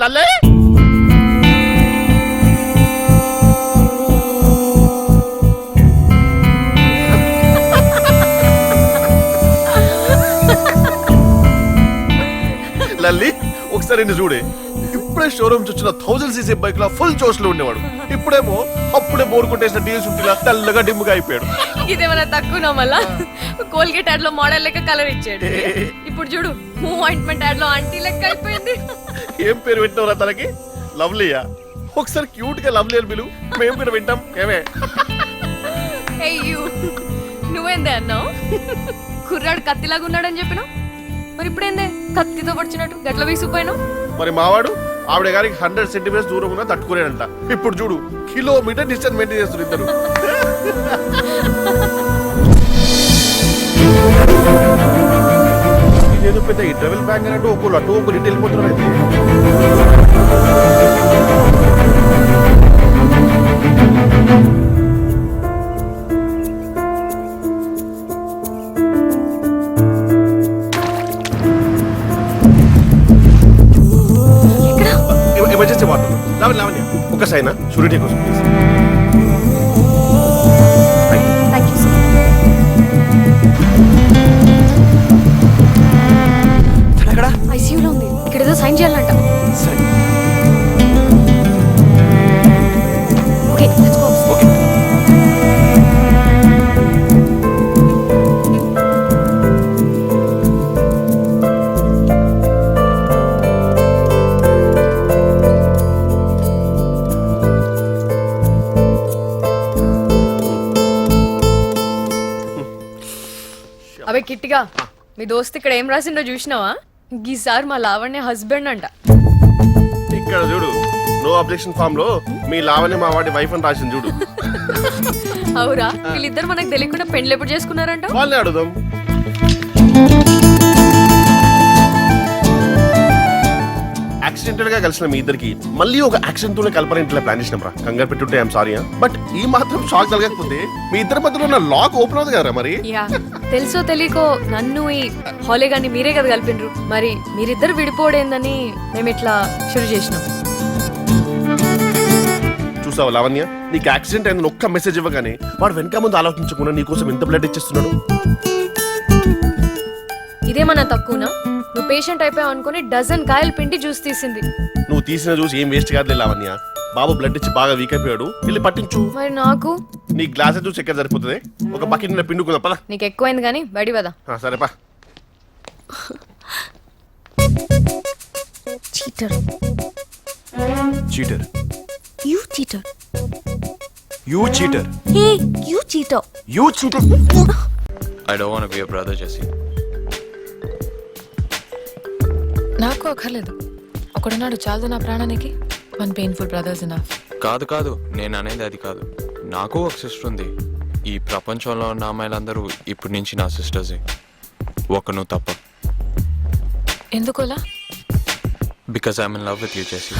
లల్లే లల్లి ఒకసారి నిన్ను చూడే. ఇప్పుడే షోరూమ్ వచ్చిన 1000cc బైక్ లా ఫుల్ జోష్ లో ఉండేవాడు. ఇప్పుడేమో అప్పుడే బోర్ కొట్టేసిన డీజిల్ సుట్టిలా తెల్లగా డిమ్ముగా అయిపోయాడు. ఇదేమన్నా తక్కువ మళ్ళా కోల్గేట్ యాడ్ లో మోడల్ లెక్క కలర్ ఇచ్చాడు. ఇప్పుడు చూడు ఆయింట్మెంట్ యాడ్ లో ఆంటీ లెక్క అయిపోయింది. ఏం పేరు పెట్టినవరా తనకి? లవ్లీయా? ఒకసారి క్యూట్ గా లవ్లీ అని పిలువు, మేము కూడా వింటాం. ఏమే నువ్వేందే అన్నావు? కుర్రాడు కత్తిలాగా ఉన్నాడని చెప్పినావు, మరి ఇప్పుడేందే కత్తితో పడిచినట్టు గట్ల వీసిపోయినావు? మరి మావాడు ఆవిడ గారికి 100 సెంటీమీటర్స్ దూరం ఉన్నా తట్టుకునేనంట. ఇప్పుడు చూడు కిలోమీటర్ డిస్టెన్స్ మెయింటైన్ చేస్తారు ఇద్దరు. ఇదేదో పెద్ద ఈ ట్రావెల్ బ్యాంక్ అన్నట్టు ఒకళ్ళు అటు ఒకరు ఇటు వెళ్ళిపోతున్నారు. అయితే ఎమర్జెన్సీ వాటర్ లావణ్య లావణ్య ఒక్కసారి షూరిటీ కోసం ఐసీయూలో ఉంది. ఇక్కడ ఏదో సైన్ చేయాలంట. Okay let's go. ఓకే అవే కిట్టిగా మీ దోస్త్ ఇక్కడ ఏం రాసిండో చూసినావా? ఈసారి మా లావణ్య హస్బెండ్ అంట. ఇక్కడ చూడు నో అబ్జెక్షన్ ఫామ్ లో మీ లావణ్య మా వాడి వైఫ్ అని రాసింది చూడు. అవురా? వీళ్ళిద్దరు మనకు తెలియకుండా పెళ్లి ఎప్పుడు చేసుకున్నారంట? వాళ్ళని అడుగుదాం. యాక్సిడెంటల్ గా కలిసిన మీ ఇద్దరికి మళ్ళీ ఒక యాక్సిడెంట్ తోనే కలపని ఇంట్లో ప్లాన్ చేసినాం రా. కంగారు పెట్టుంటే ఐఎమ్ సారీ. బట్ ఈ మాత్రం షాక్ కలగకపోతే మీ ఇద్దరి మధ్యలో ఉన్న లాక్ ఓపెన్ అవుతుంది కదా మరి. యా తెలుసో తెలియకో నన్ను ఈ హాలే గాని మీరే కదా కలిపిండ్రు. మరి మీరిద్దరు విడిపోడేందని మేము ఇట్లా షురు చేసినాం. చూసావా లావణ్య, నీకు యాక్సిడెంట్ అయిందని ఒక్క మెసేజ్ ఇవ్వగానే వాడు వెనక ముందు ఆలోచించకుండా నీకోసం ఎంత బ్లడ్ ఇచ్చేస్తున్నాడు. ఇదేమన్నా తక్కువనా? నువ్వు పేషెంట్ అయిపోయావు అనుకుని డజన్ కాయలు పిండి జ్యూస్ తీసింది. నువ్వు తీసిన జ్యూస్ ఏం వేస్ట్ కాదులే లావణ్య. బాబు బ్లడ్ ఇచ్చి బాగా వీక్ అయిపోయాడు, వెళ్ళి పట్టించు. మరి నాకు నీ గ్లాస్ జ్యూస్ ఎక్కడ సరిపోతుంది? ఒక బకెట్ నిండా పిండుకుందా పద. నీకు ఎక్కువైంది కానీ బడి పద. సరేపా. Cheater cheater you cheater you cheater hey you cheater you cheater. I don't want to be your brother, Jesse. నాకు అక్కర్లేదు. ఒకడున్నాడు చాలు నా ప్రాణానికి. One painful brothers enough. కాదు కాదు, నేను అనేది అది కాదు. నాకు ఒక సిస్టర్ ఉంది. ఈ ప్రపంచంలో ఉన్న అమ్మాయిలందరూ ఇప్పటి నుంచి నా సిస్టర్సే, ఒక నువ్వు తప్ప. ఎందుకోలా? Because I'm in love with you, Jessie.